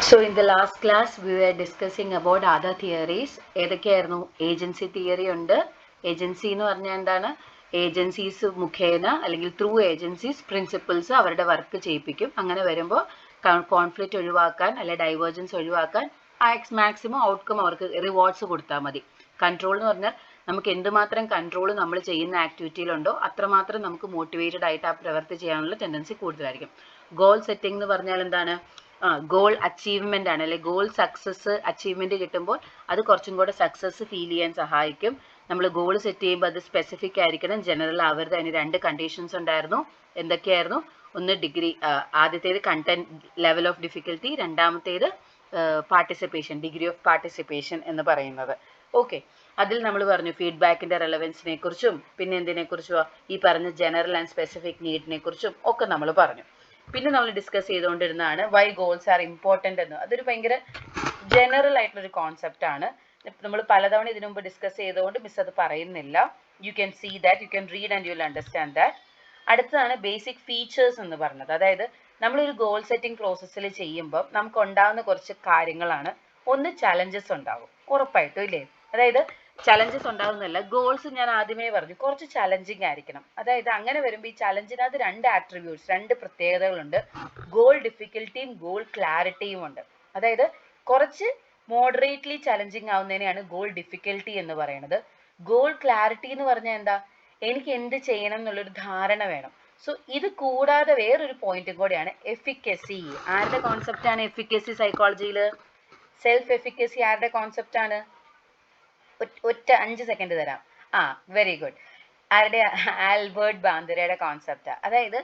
So in the last class we were discussing about other theories. ഏതൊക്കെയായിരുന്നു? Agency theory ഉണ്ട്. Agency എന്ന് പറഞ്ഞാൽ എന്താണ്? ഏജൻസീസ് മുഖേന അല്ലെങ്കിൽ ത്രൂ ഏജൻസീസ് പ്രിൻസിപ്പിൾസ് അവരുടെ വർക്ക് ചെയ്യിപ്പിക്കും. അങ്ങനെ വരുമ്പോൾ കോൺഫ്ലിക്റ്റ് ഒഴിവാക്കാൻ അല്ലെ ഡൈവേർജൻസ് ഒഴിവാക്കാൻ മാക്സിമം ഔട്ട്കം അവർക്ക് റിവാർഡ്സ് കൊടുത്താൽ മതി. കൺട്രോൾ എന്ന് പറഞ്ഞാൽ നമുക്ക് എന്തുമാത്രം കൺട്രോൾ നമ്മൾ ചെയ്യുന്ന ആക്ടിവിറ്റിയിലുണ്ടോ അത്രമാത്രം നമുക്ക് മോട്ടിവേറ്റഡ് ആയിട്ട് ആ പ്രവൃത്തി ചെയ്യാനുള്ള ടെൻഡൻസി കൂടുതലായിരിക്കും. ഗോൾ സെറ്റിംഗ് എന്ന് പറഞ്ഞാൽ എന്താണ്? ഗോൾ അച്ചീവ്മെന്റ് ആണ് അല്ലെ, ഗോൾ സക്സസ് അച്ചീവ്മെന്റ് കിട്ടുമ്പോൾ അത് കുറച്ചും കൂടെ സക്സസ് ഫീൽ ചെയ്യാൻ സഹായിക്കും. നമ്മൾ ഗോൾ സെറ്റ് ചെയ്യുമ്പോൾ അത് സ്പെസിഫിക് ആയിരിക്കണം, ജനറൽ ആവരുത്. അതിന് 2 കണ്ടീഷൻസ് ഉണ്ടായിരുന്നു. എന്തൊക്കെയായിരുന്നു? ഒന്ന് ഡിഗ്രി, ആദ്യത്തേത് കണ്ടന്റ് ലെവൽ ഓഫ് ഡിഫിക്കൽറ്റി, രണ്ടാമത്തേത് പാർട്ടിസിപ്പേഷൻ, ഡിഗ്രി ഓഫ് പാർട്ടിസിപ്പേഷൻ എന്ന് പറയുന്നത്. ഓക്കെ, അതിൽ നമ്മൾ പറഞ്ഞു ഫീഡ്ബാക്കിന്റെ റെലവൻസിനെ കുറിച്ചും പിന്നെ എന്തിനെ കുറിച്ചും ഈ പറഞ്ഞ ജനറൽ ആൻഡ് സ്പെസിഫിക് നീഡിനെ കുറിച്ചും ഒക്കെ നമ്മൾ പറഞ്ഞു. പിന്നെ നമ്മൾ ഡിസ്കസ് ചെയ്തുകൊണ്ടിരുന്നതാണ് വൈ ഗോൾസ് ആർ ഇമ്പോർട്ടൻ്റ് എന്ന്. അതൊരു ഭയങ്കര ജനറൽ ആയിട്ടുള്ളൊരു കോൺസെപ്റ്റ് ആണ്. നമ്മൾ പലതവണ ഇതിനു മുമ്പ് ഡിസ്കസ് ചെയ്തുകൊണ്ട് മിസ് അത് പറയുന്നില്ല. You can see that, you can read and you will understand that. അടുത്തതാണ് ബേസിക് ഫീച്ചേഴ്സ് എന്ന് പറഞ്ഞത്. അതായത് നമ്മളൊരു ഗോൾ സെറ്റിംഗ് പ്രോസസ്സിൽ ചെയ്യുമ്പോൾ നമുക്ക് ഉണ്ടാകുന്ന കുറച്ച് കാര്യങ്ങളാണ്. ഒന്ന്, ചലഞ്ചസ് ഉണ്ടാകും ഉറപ്പായിട്ടും ഇല്ലേ? അതായത് ചലഞ്ചസ് ഉണ്ടാകുന്നല്ല, ഗോൾസ് ഞാൻ ആദ്യമേ പറഞ്ഞു കുറച്ച് ചലഞ്ചിങ് ആയിരിക്കണം. അതായത് അങ്ങനെ വരുമ്പോൾ ഈ ചലഞ്ചിനകത്ത് 2 ആട്രിബ്യൂട്ട്സ്, 2 പ്രത്യേകതകളുണ്ട്. ഗോൾ ഡിഫിക്കൽറ്റിയും ഗോൾ ക്ലാരിറ്റിയും ഉണ്ട്. അതായത് കുറച്ച് മോഡറേറ്റ്ലി ചലഞ്ചിങ് ആവുന്നതിനെയാണ് ഗോൾ ഡിഫിക്കൽറ്റി എന്ന് പറയുന്നത്. ഗോൾ ക്ലാരിറ്റി എന്ന് പറഞ്ഞാൽ എന്താ? എനിക്ക് എന്ത് ചെയ്യണം എന്നുള്ളൊരു ധാരണ വേണം. സോ ഇത് കൂടാതെ വേറൊരു പോയിന്റും കൂടെയാണ് എഫിക്കസി. ആരുടെ കോൺസെപ്റ്റ് ആണ് എഫിക്കസി സൈക്കോളജിയിൽ? സെൽഫ് എഫിക്കസി ആരുടെ കോൺസെപ്റ്റ് ആണ്? ഒറ്റ 5 സെക്കൻഡ് തരാം. Very good. ആരുടെ? ആൽബർട്ട് ബാന്തരയുടെ കോൺസെപ്റ്റാ. അതായത്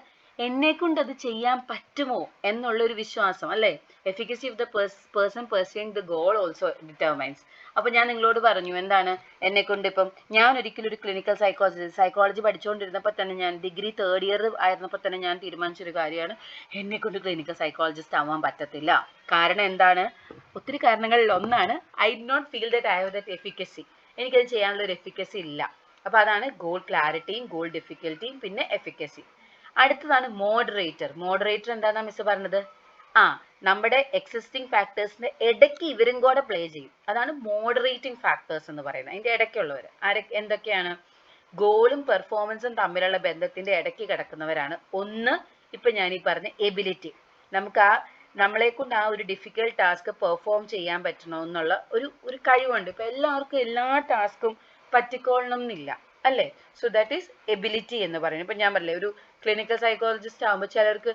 എന്നെ കൊണ്ട് അത് ചെയ്യാൻ പറ്റുമോ എന്നുള്ളൊരു വിശ്വാസം അല്ലേ? Efficacy of the person pursuing the goal also determines. അപ്പൊ ഞാൻ നിങ്ങളോട് പറഞ്ഞു എന്താണ് എന്നെ കൊണ്ട്. ഇപ്പം ഞാൻ ഒരിക്കലും ഒരു ക്ലിനിക്കൽ സൈക്കോളജി പഠിച്ചുകൊണ്ടിരുന്നപ്പോൾ തന്നെ, ഞാൻ ഡിഗ്രി 3rd ഇയർ ആയിരുന്നപ്പോൾ തന്നെ ഞാൻ തീരുമാനിച്ചൊരു കാര്യമാണ്, എന്നെ കൊണ്ട് ക്ലിനിക്കൽ സൈക്കോളജിസ്റ്റ് ആവാൻ പറ്റത്തില്ല. കാരണം എന്താണ്? ഒത്തിരി കാരണങ്ങളിൽ ഒന്നാണ് I did not feel that I have that efficacy. എനിക്കത് ചെയ്യാനുള്ള ഒരു എഫിക്കസി ഇല്ല. അപ്പൊ അതാണ് ഗോൾ ക്ലാരിറ്റിയും ഗോൾ ഡിഫിക്കൽറ്റിയും പിന്നെ എഫിക്കസി. അടുത്തതാണ് മോഡറേറ്റർ. മോഡറേറ്റർ എന്താണെന്നാ മിസ് പറഞ്ഞത്? നമ്മുടെ എക്സിസ്റ്റിംഗ് ഫാക്ടേഴ്സിന്റെ ഇടയ്ക്ക് ഇവരും കൂടെ പ്ലേ ചെയ്യും. അതാണ് മോഡറേറ്റിംഗ് ഫാക്ടേഴ്സ് എന്ന് പറയുന്നത്. അതിന്റെ ഇടയ്ക്കുള്ളവർ എന്തൊക്കെയാണ്? ഗോളും പെർഫോമൻസും തമ്മിലുള്ള ബന്ധത്തിന്റെ ഇടയ്ക്ക് കിടക്കുന്നവരാണ്. ഒന്ന്, ഇപ്പൊ ഞാൻ ഈ പറഞ്ഞ എബിലിറ്റി. നമുക്ക് നമ്മളെ കൊണ്ട് ആ ഒരു ഡിഫിക്കൽട്ട് ടാസ്ക് പെർഫോം ചെയ്യാൻ പറ്റണമെന്നുള്ള ഒരു കഴിവുണ്ട്. ഇപ്പൊ എല്ലാവർക്കും എല്ലാ ടാസ്കും പറ്റിക്കൊള്ളണം എന്നില്ല അല്ലേ? സോ ദാറ്റ് ഈസ് എബിലിറ്റി എന്ന് പറയുന്നത്. ഇപ്പൊ ഞാൻ പറഞ്ഞില്ലേ, ഒരു ക്ലിനിക്കൽ സൈക്കോളജിസ്റ്റ് ആകുമ്പോൾ ചിലർക്ക്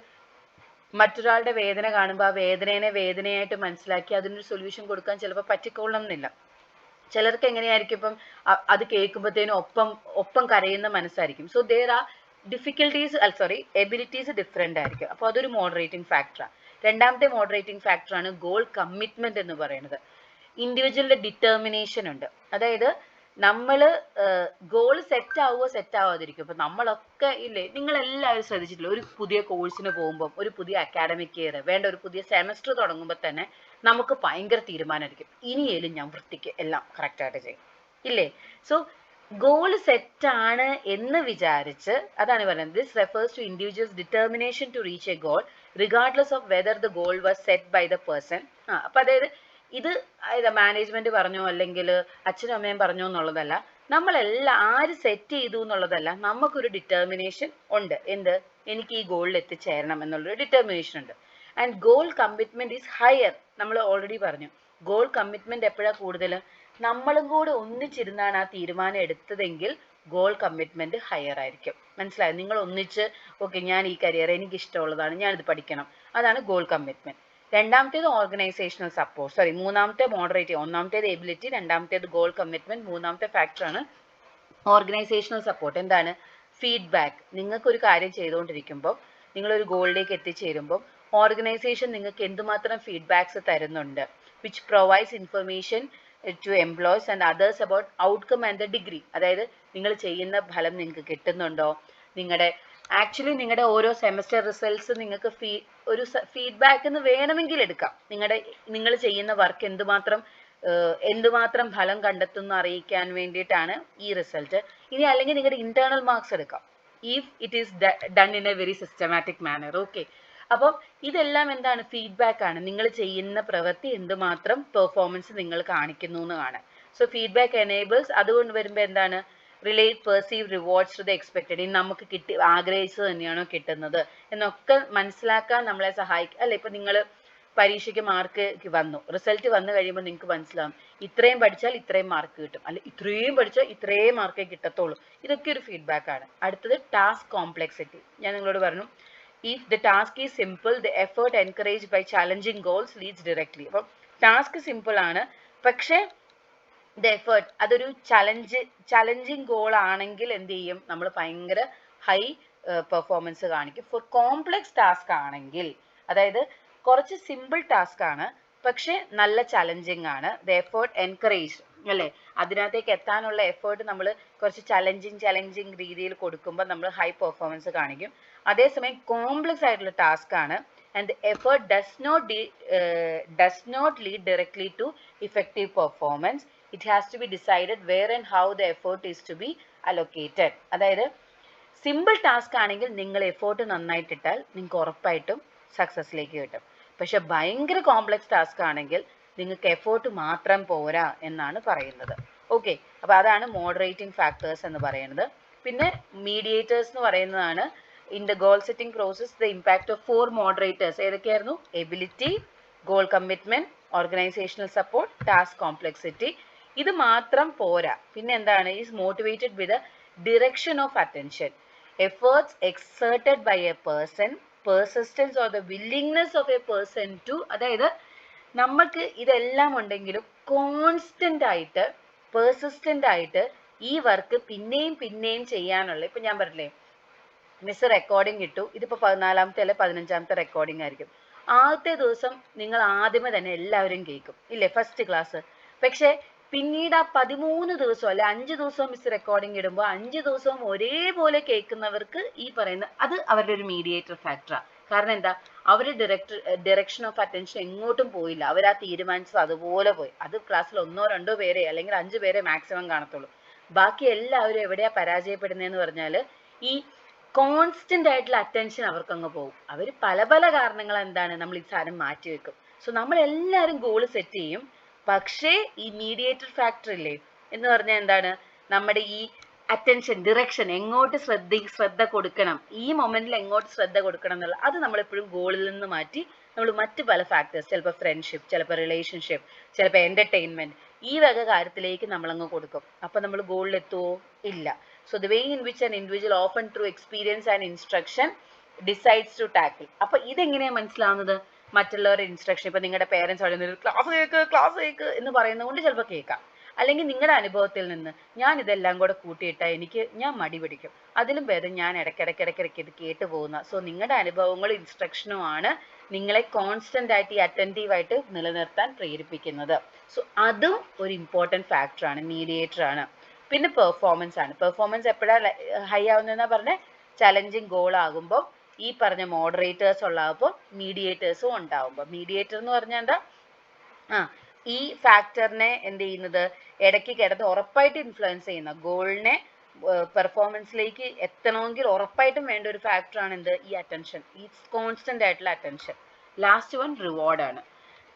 മറ്റൊരാളുടെ വേദന കാണുമ്പോൾ ആ വേദനയായിട്ട് മനസ്സിലാക്കി അതിനൊരു സൊല്യൂഷൻ കൊടുക്കാൻ ചിലപ്പോൾ പറ്റിക്കൊള്ളണം എന്നില്ല. ചിലർക്ക് എങ്ങനെയായിരിക്കും, ഇപ്പം അത് കേൾക്കുമ്പോഴത്തേനും ഒപ്പം കരയുന്ന മനസ്സായിരിക്കും. So there are abilities different ആയിരിക്കും. അപ്പോൾ അതൊരു മോഡറേറ്റിംഗ് ഫാക്ടറാണ്. രണ്ടാമത്തെ മോഡറേറ്റിംഗ് ഫാക്ടറാണ് ഗോൾ കമ്മിറ്റ്മെന്റ് എന്ന് പറയുന്നത്. ഇൻഡിവിജ്വലിന്റെ ഡിറ്റർമിനേഷൻ ഉണ്ട്. അതായത് നമ്മൾ ഗോൾ സെറ്റ് ആവാതിരിക്കും. ഇപ്പൊ നമ്മളൊക്കെ ഇല്ലേ, നിങ്ങളെല്ലാവരും ശ്രദ്ധിച്ചിട്ടില്ല, ഒരു പുതിയ കോഴ്സിന് പോകുമ്പോൾ, ഒരു പുതിയ അക്കാഡമിക് ഇയർ വേണ്ട, ഒരു പുതിയ സെമസ്റ്റർ തുടങ്ങുമ്പോൾ തന്നെ നമുക്ക് ഭയങ്കര തീരുമാനമായിരിക്കും, ഇനിയേലും ഞാൻ വൃത്തിക്ക് എല്ലാം കറക്റ്റായിട്ട് ചെയ്യും ഇല്ലേ? സോ ഗോൾ സെറ്റ് ആണ് എന്ന് വിചാരിച്ച്, അതാണ് പറയുന്നത്, this refers to individuals determination to reach a goal regardless of whether the goal was set by the person. അപ്പൊ അതായത് ഇത് മാനേജ്മെന്റ് പറഞ്ഞോ അല്ലെങ്കിൽ അച്ഛനും അമ്മയും പറഞ്ഞോ എന്നുള്ളതല്ല, നമ്മളെല്ലാം ആര് സെറ്റ് ചെയ്തു എന്നുള്ളതല്ല, നമുക്കൊരു ഡിറ്റർമിനേഷൻ ഉണ്ട്. എന്ത്? എനിക്ക് ഈ ഗോളിൽ എത്തിച്ചേരണം എന്നുള്ളൊരു ഡിറ്റർമിനേഷൻ ഉണ്ട്. And goal commitment is higher. നമ്മൾ ഓൾറെഡി പറഞ്ഞു, ഗോൾ കമ്മിറ്റ്മെന്റ് എപ്പോഴാണ് കൂടുതൽ? നമ്മളും കൂടെ ഒന്നിച്ചിരുന്നാണ് ആ തീരുമാനം എടുത്തതെങ്കിൽ ഗോൾ കമ്മിറ്റ്മെന്റ് ഹയർ ആയിരിക്കും. മനസ്സിലായോ? നിങ്ങൾ ഒന്നിച്ച് ഞാൻ ഈ കരിയർ എനിക്ക് ഇഷ്ടമുള്ളതാണ്, ഞാനിത് പഠിക്കണം, അതാണ് ഗോൾ കമ്മിറ്റ്മെന്റ്. രണ്ടാമത്തേത് ഓർഗനൈസേഷണൽ സപ്പോർട്ട്, മൂന്നാമത്തെ മോഡറേറ്റ്, ഒന്നാമത്തേത് എബിലിറ്റി, രണ്ടാമത്തേത് ഗോൾ കമ്മിറ്റ്മെന്റ്, മൂന്നാമത്തെ ഫാക്ടറാണ് ഓർഗനൈസേഷണൽ സപ്പോർട്ട്. എന്താണ്? ഫീഡ്ബാക്ക്. നിങ്ങൾക്കൊരു കാര്യം ചെയ്തുകൊണ്ടിരിക്കുമ്പോൾ, നിങ്ങളൊരു ഗോളിലേക്ക് എത്തിച്ചേരുമ്പോൾ ഓർഗനൈസേഷൻ നിങ്ങൾക്ക് എന്തുമാത്രം ഫീഡ്ബാക്സ് തരുന്നുണ്ട്, which provides information to employees and others about outcome and the degree. അതായത് നിങ്ങൾ ചെയ്യുന്ന ഫലം നിങ്ങൾക്ക് കിട്ടുന്നുണ്ടോ, നിങ്ങളുടെ ഓരോ സെമസ്റ്റർ റിസൾട്ട്സ് നിങ്ങൾക്ക് ഒരു ഫീഡ്ബാക്ക് എന്ന് വേണമെങ്കിൽ എടുക്കാം. നിങ്ങൾ ചെയ്യുന്ന വർക്ക് എന്തുമാത്രം ഫലം കണ്ടെത്തുന്നു അറിയിക്കാൻ വേണ്ടിയിട്ടാണ് ഈ റിസൾട്ട്. ഇനി അല്ലെങ്കിൽ നിങ്ങളുടെ ഇന്റേണൽ മാർക്സ് എടുക്കാം, if it is done in A very systematic manor. Okay, അപ്പം ഇതെല്ലാം എന്താണ് ഫീഡ്ബാക്ക് ആണ്, നിങ്ങൾ ചെയ്യുന്ന പ്രവൃത്തി എന്തുമാത്രം പെർഫോമൻസ് നിങ്ങൾ കാണിക്കുന്നു എന്ന് കാണാൻ. സോ ഫീഡ്ബാക്ക് എനേബിൾസ്, അതുകൊണ്ട് വരുമ്പോൾ എന്താണ് relate perceive rewards to the expected, ഇനി നമുക്ക് ആഗ്രഹിച്ചത് തന്നെയാണോ കിട്ടുന്നത് എന്നൊക്കെ മനസ്സിലാക്കാൻ നമ്മളെ സഹായിക്കും അല്ലെ. ഇപ്പൊ നിങ്ങൾ പരീക്ഷയ്ക്ക് മാർക്ക് വന്നു, റിസൾട്ട് വന്നു കഴിയുമ്പോൾ നിങ്ങൾക്ക് മനസ്സിലാവും ഇത്രയും പഠിച്ചാൽ ഇത്രയും മാർക്ക് കിട്ടും, അല്ലെ ഇത്രയും പഠിച്ചാൽ ഇത്രയും മാർക്കേ കിട്ടത്തുള്ളൂ. ഇതൊക്കെ ഒരു ഫീഡ്ബാക്ക് ആണ്. അടുത്തത് ടാസ്ക് കോംപ്ലക്സിറ്റി. ഞാൻ നിങ്ങളോട് പറഞ്ഞു if the task is simple, the effort encouraged by challenging goals leads directly. അപ്പം ടാസ്ക് സിമ്പിൾ ആണ്, പക്ഷേ ദ എഫേർട്ട് അതൊരു ചലഞ്ചിങ് ഗോൾ ആണെങ്കിൽ എന്ത് ചെയ്യും, നമ്മൾ ഭയങ്കര ഹൈ പെർഫോമൻസ് കാണിക്കും. ഫോർ കോംപ്ലക്സ് ടാസ്ക് ആണെങ്കിൽ, അതായത് കുറച്ച് സിമ്പിൾ ടാസ്ക് ആണ് പക്ഷെ നല്ല ചലഞ്ചിങ് ആണ്, ദ എഫേർട്ട് എൻകറേജ് അല്ലേ, അതിനകത്തേക്ക് എത്താനുള്ള എഫേർട്ട് നമ്മൾ കുറച്ച് ചലഞ്ചിങ് രീതിയിൽ കൊടുക്കുമ്പോൾ നമ്മൾ ഹൈ പെർഫോമൻസ് കാണിക്കും. അതേസമയം കോംപ്ലക്സ് ആയിട്ടുള്ള ടാസ്ക് ആണ് and the effort does not lead directly to effective performance. It has to be decided where and how the effort is to be allocated. അതായത് സിമ്പിൾ ടാസ്ക് ആണെങ്കിൽ നിങ്ങൾ എഫേർട്ട് നന്നായിട്ടിട്ടാൽ നിങ്ങൾക്ക് ഉറപ്പായിട്ടും സക്സസ്സിലേക്ക് കിട്ടും. പക്ഷെ ഭയങ്കര കോംപ്ലക്സ് ടാസ്ക് ആണെങ്കിൽ നിങ്ങൾക്ക് എഫേർട്ട് മാത്രം പോരാ എന്നാണ് പറയുന്നത്. ഓക്കെ, അപ്പോൾ അതാണ് മോഡറേറ്റിംഗ് ഫാക്ടേഴ്സ് എന്ന് പറയുന്നത്. പിന്നെ മീഡിയേറ്റേഴ്സ് എന്ന് പറയുന്നതാണ് in the goal setting process the impact of 4 moderators. ഏതൊക്കെയായിരുന്നു? Ability, goal commitment, organizational support, task complexity. ഇത് മാത്രം പോരാ, പിന്നെ എന്താണ്? Is motivated with direction of attention, efforts exerted by a person, persistence or the willingness of a person to, അതായത് നമുക്ക് ഇതെല്ലാം ഉണ്ടെങ്കിലും കോൺസ്റ്റന്റ് ആയിട്ട് പെർസിസ്റ്റന്റ് ആയിട്ട് ഈ വർക്ക് പിന്നെയും ചെയ്യാനുള്ള, ഇപ്പൊ ഞാൻ പറഞ്ഞില്ലേ മിസ് റെക്കോർഡിംഗ് ഇട്ടു, ഇതിപ്പോൾ 14ാമത്തെ അല്ലെ 15ാമത്തെ റെക്കോർഡിംഗ് ആയിരിക്കും. ആദ്യത്തെ ദിവസം നിങ്ങൾ ആദ്യമേ തന്നെ എല്ലാവരും കേൾക്കും ഇല്ലേ, ഫസ്റ്റ് ക്ലാസ്. പക്ഷെ പിന്നീട് ആ 13 ദിവസം അല്ലെ 5 ദിവസം മിസ് റെക്കോർഡിംഗ് ഇടുമ്പോൾ 5 ദിവസവും ഒരേപോലെ കേൾക്കുന്നവർക്ക് ഈ പറയുന്ന അത് അവരുടെ ഒരു മീഡിയേറ്റർ ഫാക്ടറാണ്. കാരണം എന്താ, അവർ ഡയറക്ഷൻ ഓഫ് അറ്റൻഷൻ എങ്ങോട്ടും പോയില്ല, അവർ ആ തീരുമാനിച്ചത് അതുപോലെ പോയി. അത് ക്ലാസ്സിൽ 1-2 പേരെ അല്ലെങ്കിൽ 5 പേരെ മാക്സിമം കാണത്തുള്ളൂ. ബാക്കി എല്ലാവരും എവിടെയാ പരാജയപ്പെടുന്നതെന്ന് പറഞ്ഞാൽ ഈ കോൺസ്റ്റന്റ് ആയിട്ടുള്ള അറ്റൻഷൻ അവർക്ക് അങ്ങ് പോകും. അവർ പല കാരണങ്ങൾ എന്താണ്, നമ്മൾ ഈ സാധനം മാറ്റി വെക്കും. സോ നമ്മൾ എല്ലാവരും ഗോൾ സെറ്റ് ചെയ്യും, പക്ഷേ ഈ മീഡിയേറ്റർ ഫാക്ടർ ഇല്ലേ എന്ന് പറഞ്ഞാൽ എന്താണ്, നമ്മുടെ ഈ അറ്റൻഷൻ ഡിറക്ഷൻ എങ്ങോട്ട് ശ്രദ്ധ കൊടുക്കണം, ഈ മൊമെന്റിൽ എങ്ങോട്ട് ശ്രദ്ധ കൊടുക്കണം എന്നുള്ള അത് നമ്മളെപ്പോഴും ഗോളിൽ നിന്ന് മാറ്റി നമ്മൾ മറ്റ് പല ഫാക്ടേഴ്സ്, ചിലപ്പോൾ ഫ്രണ്ട്ഷിപ്പ്, ചിലപ്പോൾ റിലേഷൻഷിപ്പ്, ചിലപ്പോൾ എന്റർടൈൻമെന്റ്, ഈ വക കാര്യത്തിലേക്ക് നമ്മളങ്ങ് കൊടുക്കും. അപ്പൊ നമ്മൾ ഗോളിൽ എത്തുവോ? ഇല്ല. So the way in which an individual often through experience and instruction decides to tackle. അപ്പൊ ഇതെങ്ങനെയാ മനസ്സിലാവുന്നത്? മറ്റുള്ളവരുടെ ഇൻസ്ട്രക്ഷൻ, ഇപ്പൊ നിങ്ങളുടെ പേരൻസ് പറയുന്നത് ക്ലാസ് കേൾക്ക് എന്ന് പറയുന്നത് കൊണ്ട് ചിലപ്പോൾ കേൾക്കാം, അല്ലെങ്കിൽ നിങ്ങളുടെ അനുഭവത്തിൽ നിന്ന് ഞാൻ ഇതെല്ലാം കൂടെ കൂട്ടിയിട്ടാൽ ഞാൻ മടി പിടിക്കും, അതിലും ഭേദം ഞാൻ ഇടയ്ക്കിടയ്ക്ക് ഇത് കേട്ടു പോകുന്ന. സോ നിങ്ങളുടെ അനുഭവങ്ങളും ഇൻസ്ട്രക്ഷനും ആണ് നിങ്ങളെ കോൺസ്റ്റന്റ് ആയിട്ട് ഈ അറ്റൻറ്റീവ് ആയിട്ട് നിലനിർത്താൻ പ്രേരിപ്പിക്കുന്നത്. സോ അതും ഒരു ഇമ്പോർട്ടൻറ്റ് ഫാക്ടറാണ്, മീഡിയേറ്റർ ആണ്. പിന്നെ പെർഫോമൻസ് ആണ്. പെർഫോമൻസ് എപ്പോഴാണ് ഹൈ ആവുന്നതെന്നാ പറഞ്ഞ ചലഞ്ചിങ് ഗോൾ ആകുമ്പോൾ, ഈ പറഞ്ഞ മോഡറേറ്റേഴ്സ് ഉള്ളപ്പോൾ മീഡിയേറ്റേഴ്സും ഉണ്ടാവുമ്പോൾ. മീഡിയേറ്റർ എന്ന് പറഞ്ഞാൽ എന്താ, ഈ ഫാക്ടറിനെ എന്ത് ചെയ്യുന്നത്, ഇടയ്ക്ക് കിടന്ന് ഉറപ്പായിട്ട് ഇൻഫ്ലുവൻസ് ചെയ്യുന്ന ഗോളിനെ പെർഫോമൻസിലേക്ക് എത്തണമെങ്കിൽ ഉറപ്പായിട്ടും വേണ്ട ഒരു ഫാക്ടറാണ് എന്ത്, ഈ അറ്റൻഷൻ, ഈ കോൺസ്റ്റന്റ് ആയിട്ടുള്ള അറ്റൻഷൻ. ലാസ്റ്റ് വൺ റിവാർഡ് ആണ്.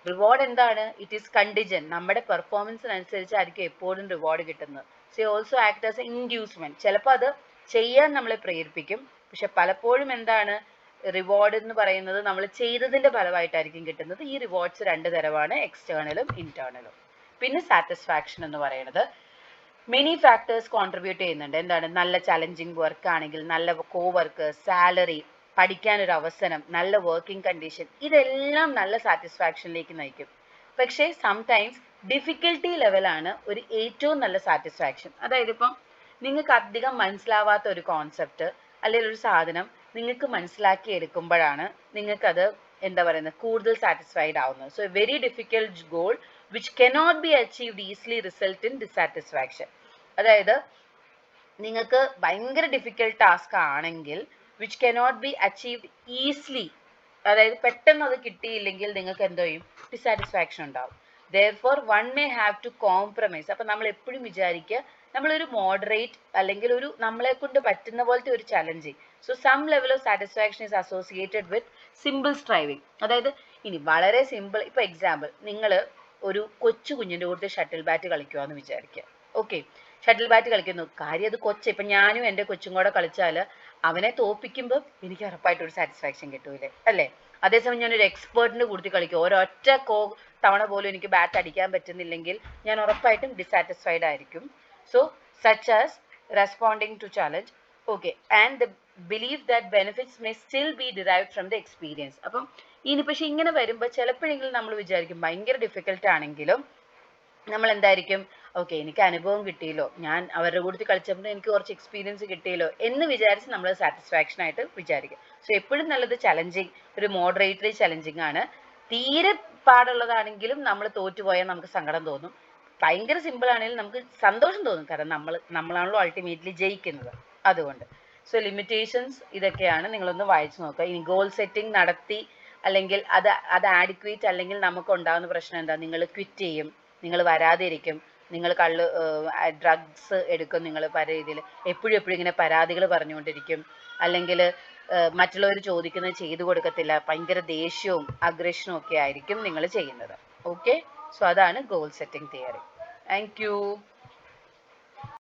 റിവാർഡ് എന്താണ്? ഇറ്റ് ഈസ് കണ്ടിജന്റ്, നമ്മുടെ പെർഫോമൻസിനനുസരിച്ചായിരിക്കും എപ്പോഴും റിവാർഡ് കിട്ടുന്നത്. So also act as A inducement. ചിലപ്പോൾ അത് ചെയ്യാൻ നമ്മളെ പ്രേരിപ്പിക്കും, പക്ഷെ പലപ്പോഴും എന്താണ്, റിവാർഡ് എന്ന് പറയുന്നത് നമ്മൾ ചെയ്തതിന്റെ ഫലമായിട്ടായിരിക്കും കിട്ടുന്നത്. ഈ റിവാർഡ്സ് 2 തരമാണ്, എക്സ്റ്റേണലും ഇന്റേണലും. പിന്നെ സാറ്റിസ്ഫാക്ഷൻ എന്ന് പറയുന്നത് മെനി ഫാക്ടേഴ്സ് കോൺട്രിബ്യൂട്ട് ചെയ്യുന്നുണ്ട്. എന്താണ്, നല്ല ചലഞ്ചിങ് വർക്ക് ആണെങ്കിൽ, നല്ല വർക്ക്, സാലറി, പഠിക്കാനൊരു അവസരം, നല്ല വർക്കിംഗ് കണ്ടീഷൻ, ഇതെല്ലാം നല്ല സാറ്റിസ്ഫാക്ഷനിലേക്ക് നയിക്കും. പക്ഷേ സംടൈംസ് ഡിഫിക്കൽട്ടി ലെവലാണ് ഒരു ഏറ്റവും നല്ല സാറ്റിസ്ഫാക്ഷൻ. അതായത് ഇപ്പം നിങ്ങൾക്ക് അധികം മനസ്സിലാവാത്ത ഒരു കോൺസെപ്റ്റ് അല്ലെങ്കിൽ ഒരു സാധനം നിങ്ങൾക്ക് മനസ്സിലാക്കി എടുക്കുമ്പോഴാണ് നിങ്ങൾക്കത് എന്താ പറയുന്നത്, കൂടുതൽ സാറ്റിസ്ഫൈഡ് ആവുന്നത്. So A very difficult goal which cannot be achieved easily result in dissatisfaction. അതായത് നിങ്ങൾക്ക് ഭയങ്കര ഡിഫിക്കൽട്ട് ടാസ്ക് ആണെങ്കിൽ which cannot be achieved easily, അതായത് പെട്ടെന്ന് അത് കിട്ടിയില്ലെങ്കിൽ നിങ്ങൾക്ക് എന്തോ ചെയ്യും, ഡിസാറ്റിസ്ഫാക്ഷൻ ഉണ്ടാവും. Therefore one may have to compromise. അപ്പോൾ നമ്മൾ എപ്പോഴും വിചാരിക്കുക നമ്മളൊരു മോഡറേറ്റ് അല്ലെങ്കിൽ ഒരു നമ്മളെ കൊണ്ട് പറ്റുന്ന പോലത്തെ ഒരു challenging. So some level of satisfaction is associated with simple striving. അതായത് ഇനി വളരെ സിമ്പിൾ, ഇപ്പൊ എക്സാമ്പിൾ, നിങ്ങൾ ഒരു കൊച്ചു കുഞ്ഞിൻ്റെ കൂടെ ഷട്ടിൽ ബാറ്റ് കളിക്കുവാന്ന് വിചാരിക്കുക. ഓക്കെ, ഷട്ടിൽ ബാറ്റ് കളിക്കുന്നു. കാര്യം അത് ഇപ്പൊ ഞാനും എൻ്റെ കൊച്ചും കൂടെ കളിച്ചാൽ അവനെ തോപ്പിക്കുമ്പോൾ എനിക്ക് ഉറപ്പായിട്ട് ഒരു സാറ്റിസ്ഫാക്ഷൻ കിട്ടൂലേ, അല്ലേ? അതേസമയം ഞാനൊരു എക്സ്പേർട്ടിൻ്റെ കൂട്ടത്തിൽ കളിക്കും, ഒരൊറ്റ തവണ പോലും എനിക്ക് ബാറ്റ് അടിക്കാൻ പറ്റുന്നില്ലെങ്കിൽ ഞാൻ ഉറപ്പായിട്ടും ഡിസാറ്റിസ്ഫൈഡ് ആയിരിക്കും. So, such as responding to challenge, okay, and the belief that benefits may still be derived from the experience. അപ്പം ഇനി പക്ഷെ ഇങ്ങനെ വരുമ്പോൾ ചിലപ്പോഴെങ്കിലും നമ്മൾ വിചാരിക്കും ഭയങ്കര ഡിഫിക്കൽട്ട് ആണെങ്കിലും നമ്മൾ എന്തായിരിക്കും, ഓക്കെ എനിക്ക് അനുഭവം കിട്ടിയല്ലോ, ഞാൻ അവരുടെ കൂട്ടത്തിൽ കളിച്ചപ്പോൾ എനിക്ക് കുറച്ച് എക്സ്പീരിയൻസ് കിട്ടിയല്ലോ എന്ന് വിചാരിച്ച് നമ്മൾ സാറ്റിസ്ഫാക്ഷൻ ആയിട്ട് വിചാരിക്കും. സോ എപ്പോഴും നല്ലത് ചലഞ്ചിങ്, ഒരു മോഡറേറ്ററി ചലഞ്ചിങ് ആണ്. തീരെ പാടുള്ളതാണെങ്കിലും നമ്മൾ തോറ്റുപോയാൽ നമുക്ക് സങ്കടം തോന്നും. ഭയങ്കര സിമ്പിൾ ആണെങ്കിലും നമുക്ക് സന്തോഷം തോന്നും, കാരണം നമ്മളാണല്ലോ അൾട്ടിമേറ്റ്ലി ജയിക്കുന്നത്. അതുകൊണ്ട് സോ ലിമിറ്റേഷൻസ് ഇതൊക്കെയാണ്, നിങ്ങളൊന്ന് വായിച്ചു നോക്കുക. ഇനി ഗോൾ സെറ്റിംഗ് നടത്തി അല്ലെങ്കിൽ അത് ആഡിക്വേറ്റ് അല്ലെങ്കിൽ നമുക്ക് ഉണ്ടാകുന്ന പ്രശ്നം എന്താ, നിങ്ങൾ ക്വിറ്റ് ചെയ്യും, നിങ്ങൾ വരാതിരിക്കും, നിങ്ങൾ ഡ്രഗ്സ് എടുക്കും, നിങ്ങൾ പല രീതിയിൽ എപ്പോഴും ഇങ്ങനെ പരാതികൾ പറഞ്ഞുകൊണ്ടിരിക്കും, അല്ലെങ്കിൽ മറ്റുള്ളവർ ചോദിക്കുന്നത് ചെയ്തു കൊടുക്കത്തില്ല, ഭയങ്കര ദേഷ്യവും അഗ്രഷനും ഒക്കെ ആയിരിക്കും നിങ്ങൾ ചെയ്യുന്നത്. ഓക്കെ, സോ അതാണ് goal setting theory. Thank you.